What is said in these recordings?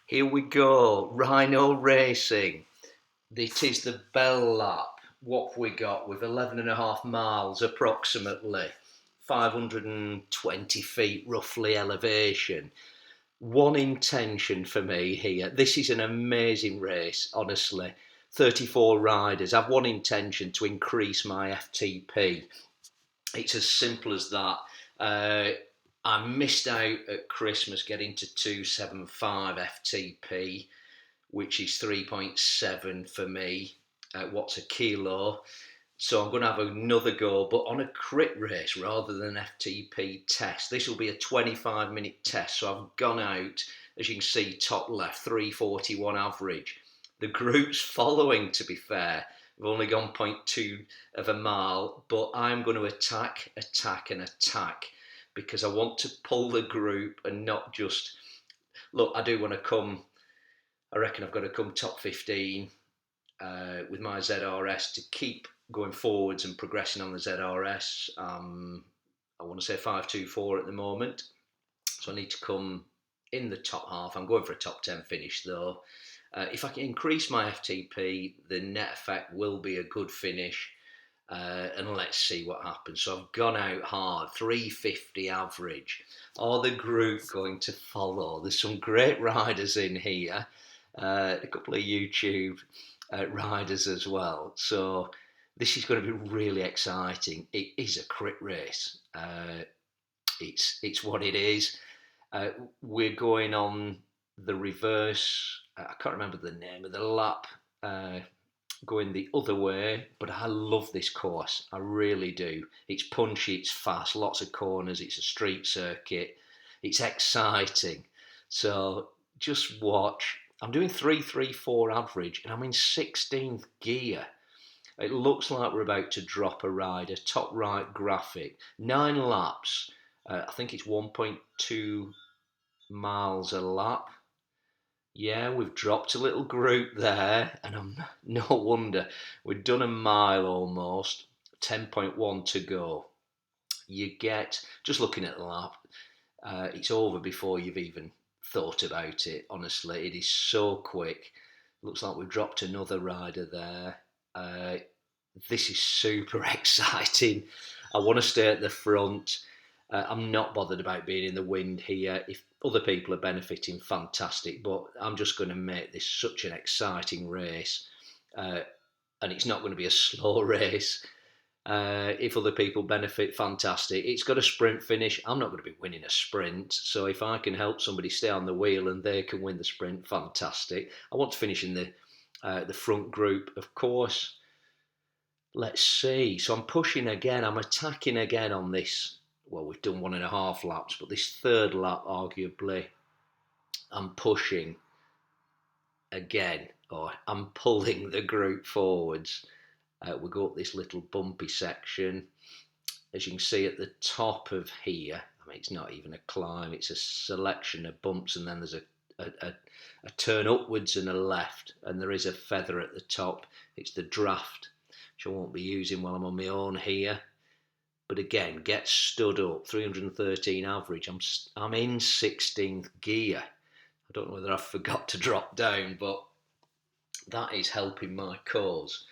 Here we go, Rhino Racing. It is the Bell Lap. What have we got? With 11 and a half miles approximately, 520 feet roughly elevation. One intention for me here. This is an amazing race, honestly. 34 riders. I've one intention to increase my FTP. It's as simple as that. Uh, I missed out at Christmas getting to 275 FTP, which is 3.7 for me. What's a kilo? So I'm going to have another go, but on a crit race rather than an FTP test. This will be a 25-minute test. So I've gone out, as you can see, top left, 341 average. The groups following, to be fair, have only gone zero point 0.2 of a mile, but I'm going to attack because I want to pull the group and not just look. I do want to come. I reckon I've got to come top 15 with my ZRS to keep going forwards and progressing on the ZRS. I want to say 524 at the moment, so I need to come in the top half. I'm going for a top 10 finish though. If I can increase my FTP, the net effect will be a good finish. And let's see what happens. So I've gone out hard, 350 average. Are the group going to follow? There's some great riders in here, a couple of YouTube riders as well. So this is going to be really exciting. It is a crit race. It's what it is. We're going on the reverse. I can't remember the name of the lap. Going the other way, but I love this course. I really do. It's punchy, it's fast, lots of corners, it's a street circuit, it's exciting. So just watch. I'm doing 334 average and I'm in 16th gear. It looks like we're about to drop a rider. Top right graphic, 9 laps. I think it's 1.2 miles a lap. Yeah, we've dropped a little group there, and I'm no wonder. We've done a mile almost, 10.1 to go. You get, just looking at the lap, it's over before you've even thought about it, honestly. It is so quick. Looks like we've dropped another rider there. This is super exciting. I want to stay at the front. I'm not bothered about being in the wind here. If other people are benefiting, fantastic. But I'm just going to make this such an exciting race. And it's not going to be a slow race. If other people benefit, fantastic. It's got a sprint finish. I'm not going to be winning a sprint. So if I can help somebody stay on the wheel and they can win the sprint, fantastic. I want to finish in the front group, of course. Let's see. So I'm pushing again. I'm attacking again on this. Well, we've done 1.5 laps, but this third lap, arguably, I'm pushing again, or I'm pulling the group forwards. We go up this little bumpy section. As you can see at the top of here, I mean, it's not even a climb, it's a selection of bumps, and then there's a turn upwards and a left, and there is a feather at the top. It's the draft, which I won't be using while I'm on my own here. But again, get stood up, 313 average. I'm in 16th gear. I don't know whether I forgot to drop down, but that is helping my cause.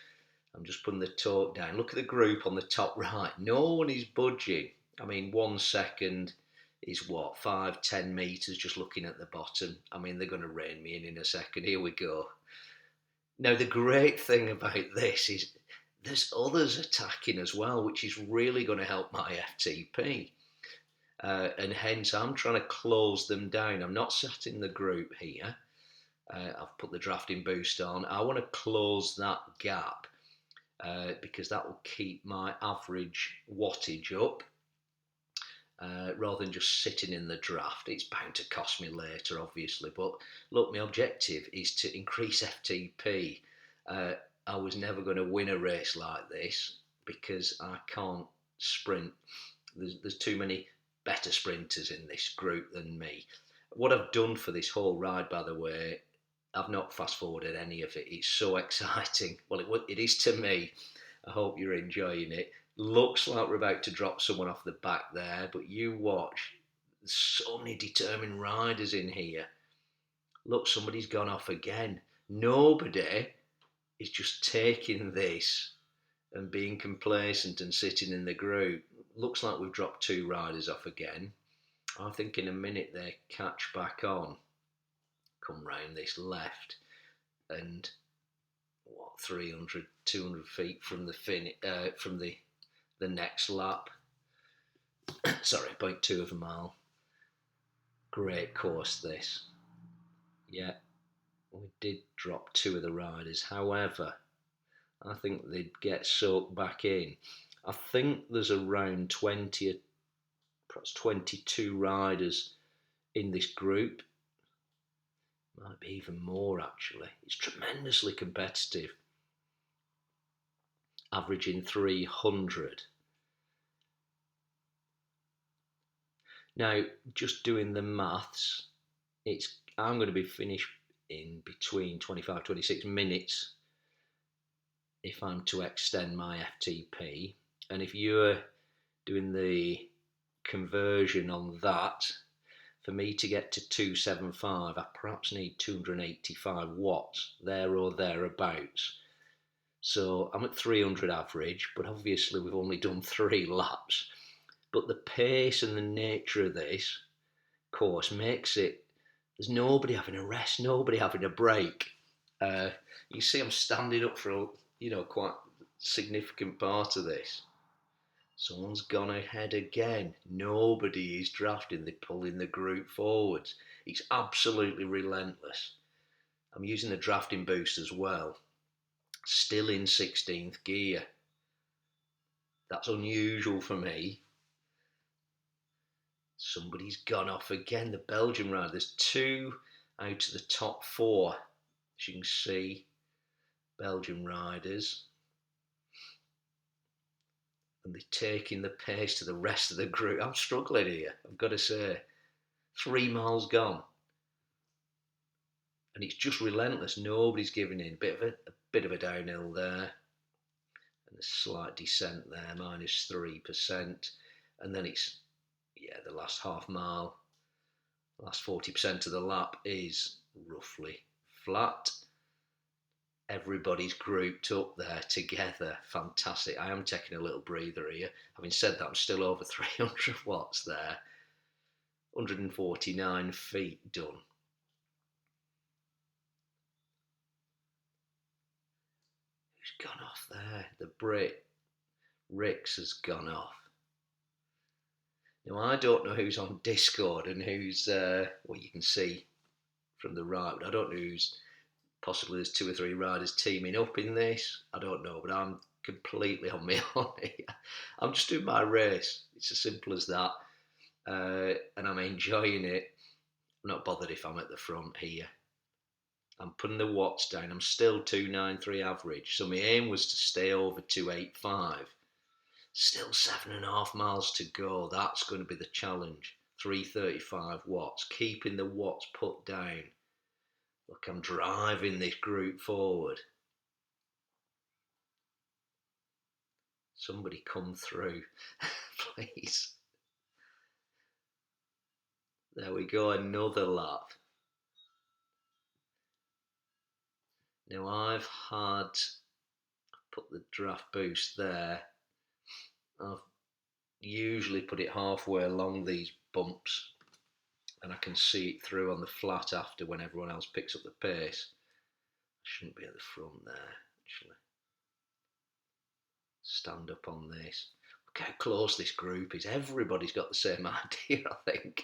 I'm just putting the torque down. Look at the group on the top right. No one is budging. I mean, 1 second is what, 5-10 metres just looking at the bottom. I mean, they're going to rein me in a second. Here we go. Now, the great thing about this is there's others attacking as well, which is really going to help my FTP. And hence, I'm trying to close them down. I'm not sat in the group here. I've put the drafting boost on. I want to close that gap because that will keep my average wattage up rather than just sitting in the draft. It's bound to cost me later, obviously. But look, my objective is to increase FTP. I was never going to win a race like this because I can't sprint. There's too many better sprinters in this group than me. What I've done for this whole ride, by the way, I've not fast forwarded any of it. It's so exciting. Well, it is to me. I hope you're enjoying it. Looks like we're about to drop someone off the back there, but you watch. There's so many determined riders in here. Look, somebody's gone off again. Nobody is just taking this and being complacent and sitting in the group. Looks like we've dropped 2 riders off again. I think in a minute they catch back on, come round this left, and 300, 200 feet from the next lap. Sorry, 0.2 of a mile. Great course this. Yeah, we did drop 2 of the riders. However, I think they'd get soaked back in. I think there's around 20, perhaps 22 riders in this group. Might be even more actually. It's tremendously competitive. Averaging 300. Now, just doing the maths, I'm going to be finished in between 25, 26 minutes if I'm to extend my FTP. And if you're doing the conversion on that, for me to get to 275, I perhaps need 285 watts, there or thereabouts. So I'm at 300 average, but obviously we've only done 3 laps. But the pace and the nature of this course makes it, there's nobody having a rest, nobody having a break. You see I'm standing up for, quite a significant part of this. Someone's gone ahead again. Nobody is drafting, they're pulling the group forwards. It's absolutely relentless. I'm using the drafting boost as well. Still in 16th gear. That's unusual for me. Somebody's gone off again, the Belgian rider. There's 2 out of the top 4, as you can see, Belgian riders. And they're taking the pace to the rest of the group. I'm struggling here, I've got to say. 3 miles gone. And it's just relentless. Nobody's giving in. A bit of a downhill there. And a slight descent there, -3%. And then it's, the last half mile, the last 40% of the lap is roughly flat. Everybody's grouped up there together. Fantastic. I am taking a little breather here. Having said that, I'm still over 300 watts there. 149 feet done. Who's gone off there? The Brit Ricks has gone off. Now, I don't know who's on Discord and who's, you can see from the right, but I don't know who's, possibly there's 2 or 3 riders teaming up in this. I don't know, but I'm completely on my own here. I'm just doing my race. It's as simple as that. And I'm enjoying it. I'm not bothered if I'm at the front here. I'm putting the watts down. I'm still 293 average. So my aim was to stay over 285. Still 7.5 miles to go. That's going to be the challenge. 335 watts. Keeping the watts put down. Look, I'm driving this group forward. Somebody come through, please. There we go, another lap. Now I've put the draft boost there. I've usually put it halfway along these bumps and I can see it through on the flat after when everyone else picks up the pace. I shouldn't be at the front there, actually. Stand up on this. Look how close this group is. Everybody's got the same idea, I think.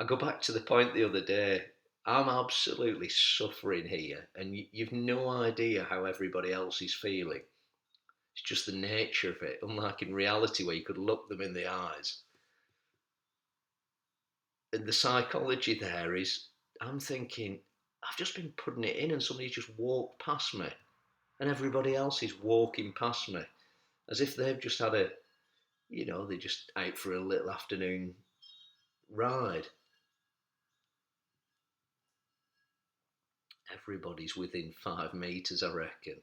I go back to the point the other day. I'm absolutely suffering here, and you've no idea how everybody else is feeling. It's just the nature of it, unlike in reality where you could look them in the eyes. And the psychology there is, I'm thinking, I've just been putting it in and somebody's just walked past me, and everybody else is walking past me, as if they've just had they're just out for a little afternoon ride. Everybody's within 5 metres, I reckon.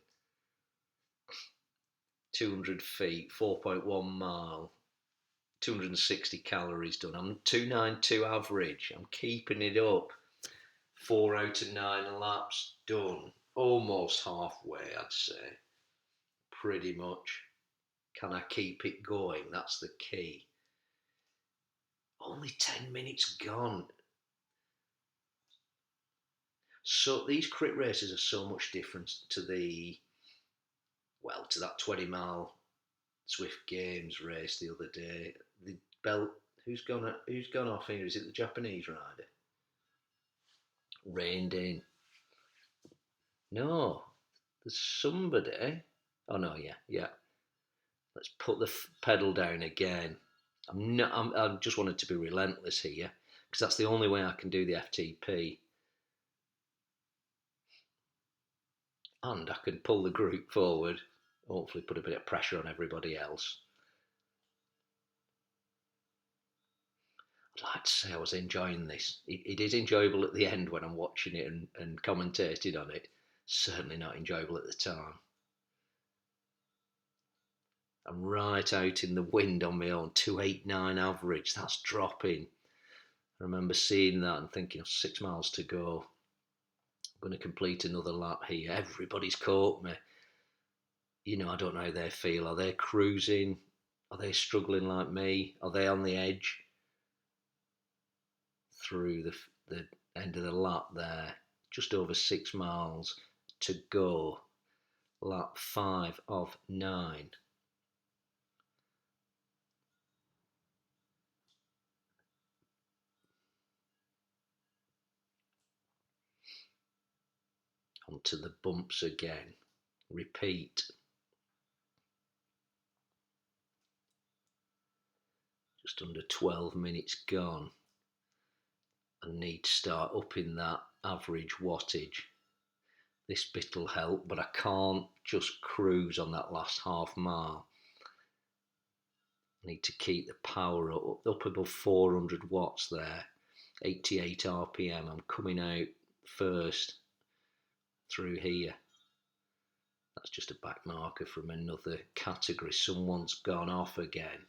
200 feet, 4.1 mile, 260 calories done. I'm 292 average. I'm keeping it up. 4 out of 9 laps done. Almost halfway, I'd say. Pretty much. Can I keep it going? That's the key. Only 10 minutes gone. So these crit races are so much different to to that 20-mile Zwift Games race the other day. The belt, who's gone off here? Is it the Japanese rider? Reined in. No, there's somebody. Oh no, yeah. Let's put the pedal down again. I just wanted to be relentless here because that's the only way I can do the FTP. And I can pull the group forward, hopefully put a bit of pressure on everybody else. I'd like to say I was enjoying this. It is enjoyable at the end when I'm watching it and commentating on it. Certainly not enjoyable at the time. I'm right out in the wind on my own, 289 average, that's dropping. I remember seeing that and thinking, 6 miles to go. I'm going to complete another lap here. Everybody's caught me. I don't know how they feel. Are they cruising? Are they struggling like me? Are they on the edge? Through the end of the lap there, just over 6 miles to go. Lap 5 of 9. Onto the bumps again. Repeat. Just under 12 minutes gone. I need to start upping that average wattage. This bit'll help, but I can't just cruise on that last half mile. I need to keep the power up above 400 watts there. 88 RPM. I'm coming out first through here. That's just a back marker from another category. Someone's gone off again.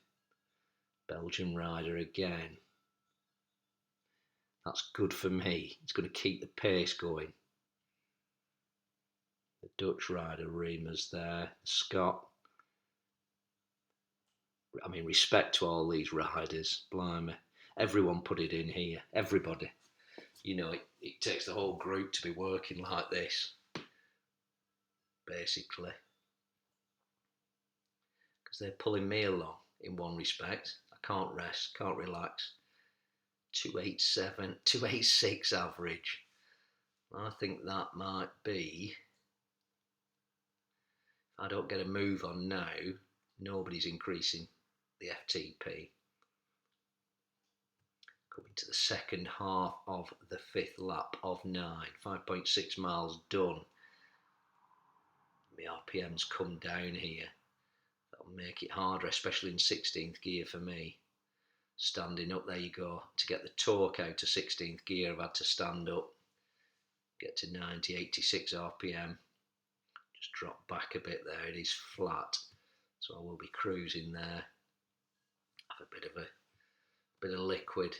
Belgian rider again. That's good for me. It's going to keep the pace going. The Dutch rider, Reemers there. Scott. I mean, respect to all these riders. Blimey. Everyone put it in here. Everybody. It takes the whole group to be working like this. Basically. Because they're pulling me along in one respect. I can't rest, can't relax. 287, 286 average. I think that might be, if I don't get a move on now, nobody's increasing the FTP. Coming to the second half of the 5th lap of 9. 5.6 miles done. My RPM's come down here. That'll make it harder, especially in 16th gear for me. Standing up, there you go. To get the torque out of 16th gear, I've had to stand up, get to 90, 86 RPM. Just drop back a bit there. It is flat, so I will be cruising there. Have a bit of liquid,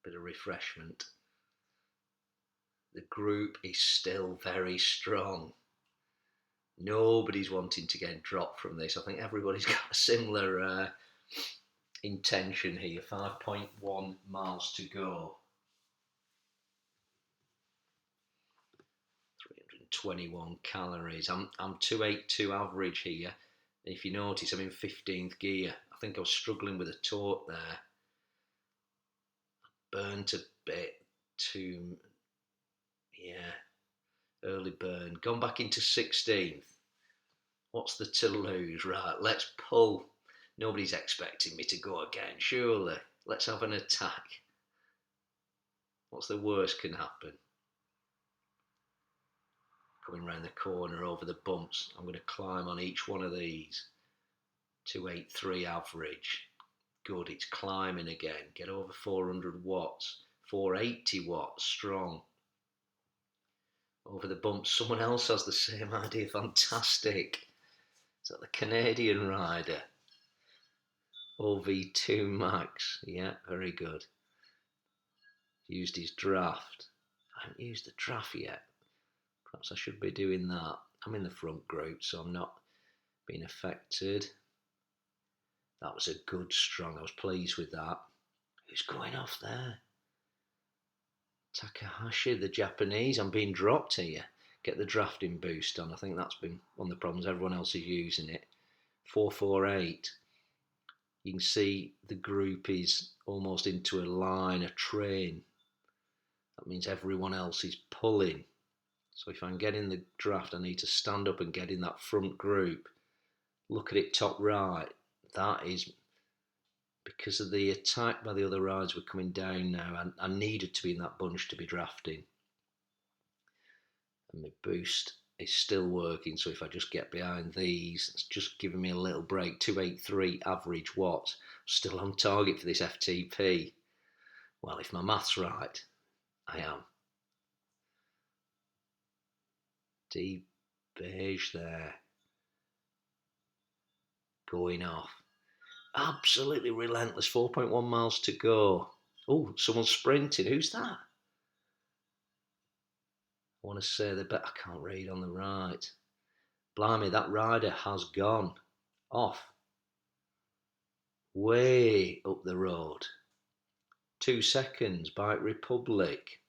bit of refreshment. The group is still very strong. Nobody's wanting to get dropped from this. I think everybody's got a similar intention here. 5.1 miles to go. 321 calories. I'm 282 average here. And if you notice, I'm in 15th gear. I think I was struggling with a torque there. Burnt a bit too, early burn. Gone back into 16th. What's the to lose? Right, let's pull. Nobody's expecting me to go again, surely. Let's have an attack. What's the worst can happen? Coming round the corner over the bumps. I'm going to climb on each one of these. 283 average. Good, it's climbing again. Get over 400 watts. 480 watts, strong. Over the bumps. Someone else has the same idea. Fantastic. Is that the Canadian rider? OV2 Max. Yeah, very good. Used his draft. I haven't used the draft yet. Perhaps I should be doing that. I'm in the front group, so I'm not being affected. That was a good strong. I was pleased with that. Who's going off there? Takahashi, the Japanese. I'm being dropped here. Get the drafting boost on. I think that's been one of the problems. Everyone else is using it. 448. You can see the group is almost into a line, a train. That means everyone else is pulling. So if I'm getting the draft, I need to stand up and get in that front group. Look at it top right. That is because of the attack by the other riders. We're coming down now. I needed to be in that bunch to be drafting. And my boost is still working. So if I just get behind these, it's just giving me a little break. 283 average watts. Still on target for this FTP. Well, if my math's right, I am. Deep beige there. Going off. Absolutely relentless. 4.1 miles to go. Oh, someone's sprinting. Who's that? I want to say the bet. I can't read on the right. Blimey, that rider has gone off. Way up the road. 2 seconds. Bike Republic.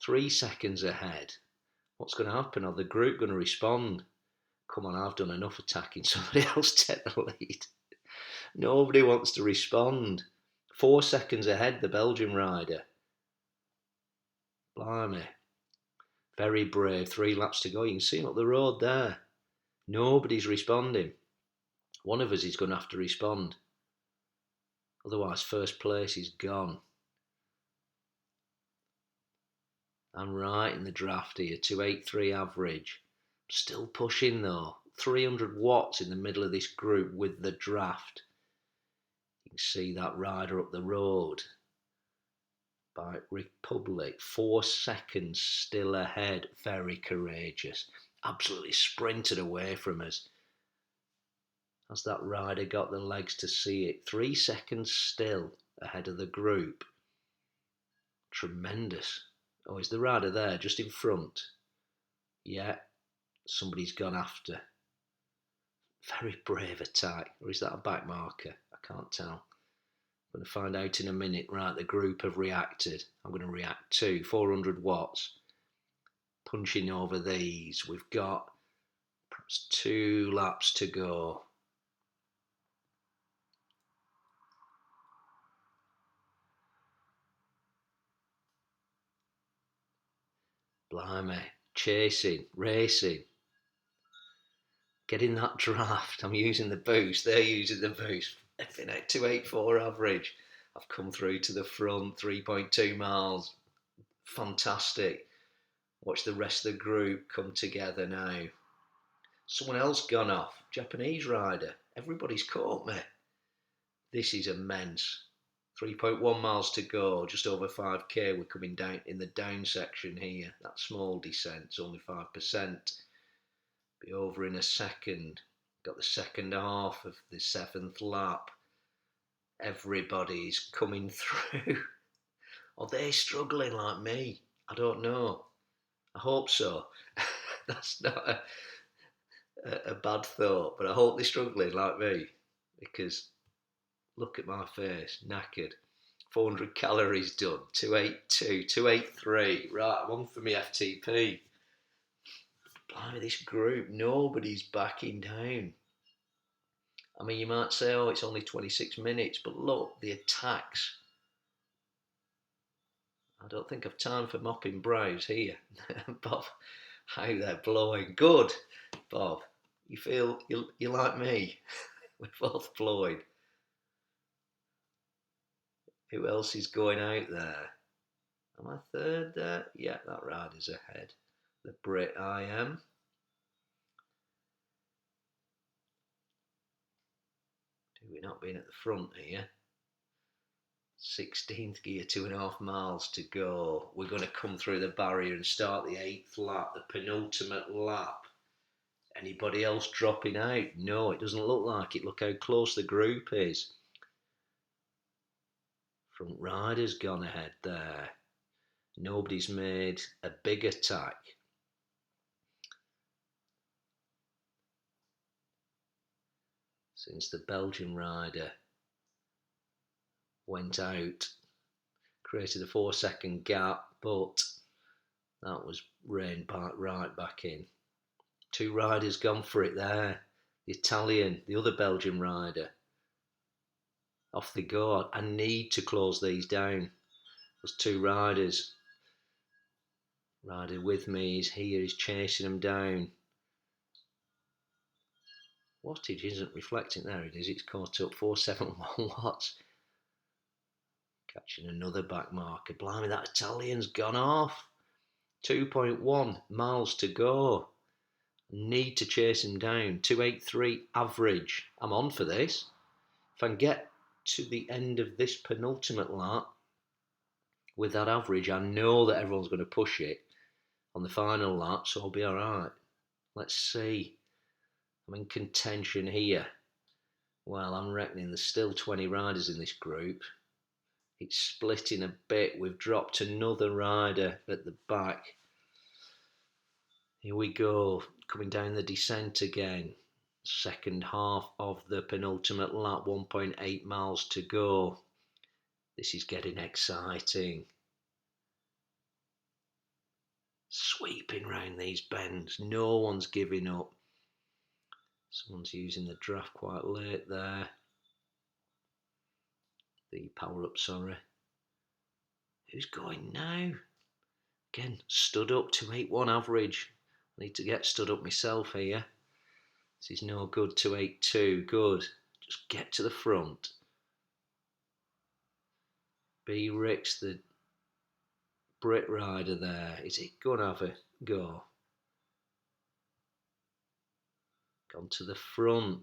3 seconds ahead. What's going to happen? Are the group going to respond? Come on, I've done enough attacking. Somebody else take the lead. Nobody wants to respond. 4 seconds ahead, the Belgian rider. Blimey. Very brave. 3 laps to go. You can see him up the road there. Nobody's responding. One of us is going to have to respond. Otherwise, first place is gone. I'm right in the draft here. 283 average. Still pushing though. 300 watts in the middle of this group with the draft. You can see that rider up the road. Bike Republic. 4 seconds still ahead. Very courageous. Absolutely sprinted away from us. Has that rider got the legs to see it? 3 seconds still ahead of the group. Tremendous. Oh, is the rider there just in front? Yeah, somebody's gone after. Very brave attack. Or is that a back marker? I can't tell. I'm going to find out in a minute. Right, the group have reacted. I'm going to react too. 400 watts. Punching over these. We've got perhaps 2 laps to go. Blimey. Chasing. Racing. Getting that draft. I'm using the boost. They're using the boost. Effing at 284 average. I've come through to the front. 3.2 miles. Fantastic. Watch the rest of the group come together now. Someone else gone off. Japanese rider. Everybody's caught me. This is immense. 3.1 miles to go. Just over 5k. We're coming down in the down section here. That small descent's only 5%. Be over in a second. Got the second half of the 7th lap. Everybody's coming through. Are they struggling like me? I don't know. I hope so. That's not a bad thought, but I hope they're struggling like me, because look at my face, knackered. 400 calories done. 282, 283. Right, I'm on for my FTP. Blimey, this group, nobody's backing down. I mean, you might say, oh, it's only 26 minutes, but look, the attacks. I don't think I've time for mopping brows here. Bob, how they're blowing. Good, Bob. You feel, you like me? We're both blowing. Who else is going out there? Am I third there? Yeah, that rider's ahead. The Brit I am. Do we not being at the front here? 16th gear, 2.5 miles to go. We're going to come through the barrier and start the 8th lap, the penultimate lap. Anybody else dropping out? No, it doesn't look like it. Look how close the group is. Front rider's gone ahead there. Nobody's made a big attack. Since the Belgian rider went out, created a 4-second gap, but that was reined right back in. 2 riders gone for it there. The Italian, the other Belgian rider. Off they go. I need to close these down. Those 2 riders. Rider with me is here, he's chasing them down. Wattage isn't reflecting. There it is, it's caught up. 471 watts. Catching another back marker. Blimey, that Italian's gone off. 2.1 miles to go. Need to chase him down. 283 average. I'm on for this. If I can get to the end of this penultimate lap with that average, I know that everyone's going to push it on the final lap, so I'll be alright. Let's see. I'm in contention here. Well, I'm reckoning there's still 20 riders in this group. It's splitting a bit. We've dropped another rider at the back. Here we go. Coming down the descent again. Second half of the penultimate lap. 1.8 miles to go. This is getting exciting. Sweeping round these bends. No one's giving up. Someone's using the draft quite late there. The power up, sorry. Who's going now? Again, stood up, 281 average. I need to get stood up myself here. This is no good, 282, good. Just get to the front. B. Ricks, the Brit rider there. Is it going to have a go? Gone to the front.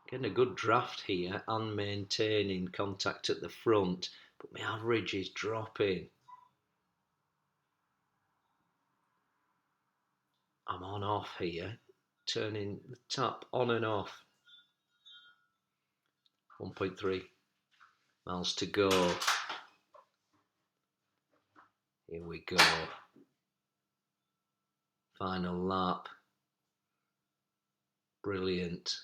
Getting a good draft here and maintaining contact at the front, but my average is dropping. I'm on off here, turning the tap on and off. 1.3 miles to go. Here we go. Final lap. Brilliant.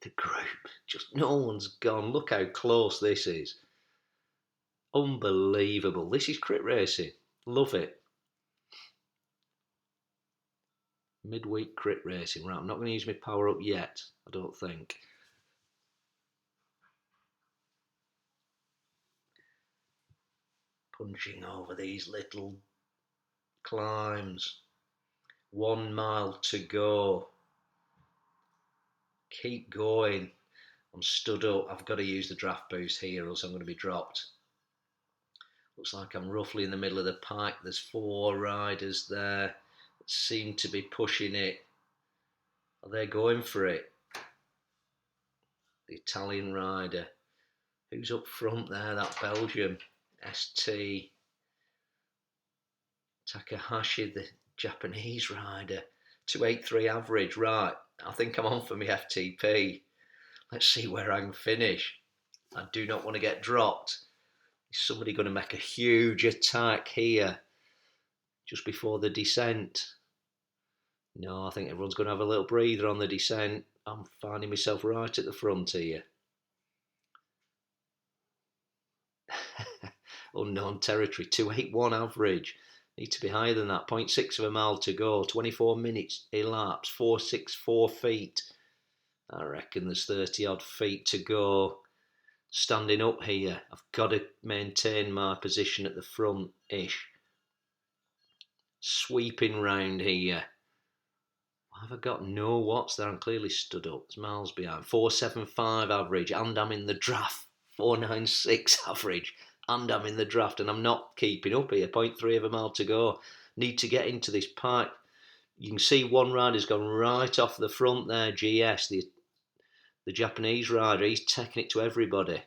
The group, just no one's gone. Look how close this is. Unbelievable. This is crit racing. Love it. Midweek crit racing. Right, I'm not going to use my power up yet, I don't think. Punching over these little climbs. 1 mile to go. Keep going. I'm stood up. I've got to use the draft boost here, or else I'm going to be dropped. Looks like I'm roughly in the middle of the pack. There's 4 riders there that seem to be pushing it. Are they going for it? The Italian rider. Who's up front there? That Belgium. ST. Takahashi, the Japanese rider. 283 average. Right, I think I'm on for my FTP. Let's see where I can finish. I do not want to get dropped. Is somebody going to make a huge attack here just before the descent? No, I think everyone's going to have a little breather on the descent. I'm finding myself right at the front here. Unknown territory, 281 average. Need to be higher than that. 0.6 of a mile to go. 24 minutes elapsed. 464 feet. I reckon there's 30 odd feet to go. Standing up here. I've got to maintain my position at the front-ish. Sweeping round here. Have I got no watts there? I'm clearly stood up. It's miles behind. 475 average. And I'm in the draft. 496 average. And I'm in the draft, and I'm not keeping up here. 0.3 of a mile to go. Need to get into this pack. You can see one rider's gone right off the front there, GS, the Japanese rider. He's taking it to everybody.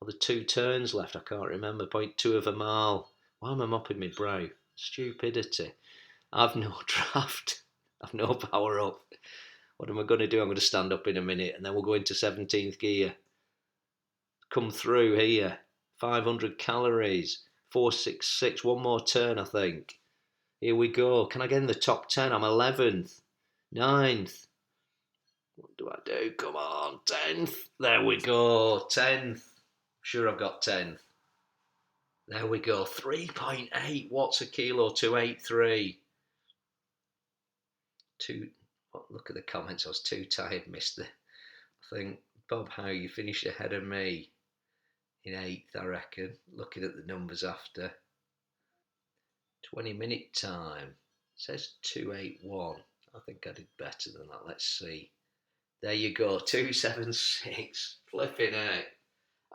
Well, the 2 turns left, I can't remember. 0.2 of a mile. Why am I mopping my brow? Stupidity. I've no draft. I've no power up. What am I going to do? I'm going to stand up in a minute and then we'll go into 17th gear. Come through here. 500 calories. 466. One more turn, I think. Here we go. Can I get in the top 10? I'm 11th. 9th. What do I do? Come on. 10th. There we go. 10th. Sure I've got 10th. There we go. 3.8 watts a kilo. 283. Look at the comments. I was too tired. Missed the thing. Bob, how you finished ahead of me in 8th, I reckon. Looking at the numbers after. 20-minute time. It says 281. I think I did better than that. Let's see. There you go. 276. Flipping out.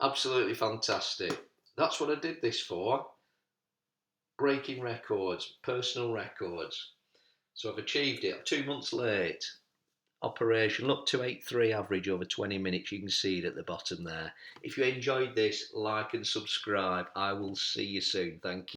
Absolutely fantastic. That's what I did this for. Breaking records, personal records. So I've achieved it. I'm 2 months late. Operation. Look, 283 average over 20 minutes. You can see it at the bottom there. If you enjoyed this, like and subscribe. I will see you soon. Thank you.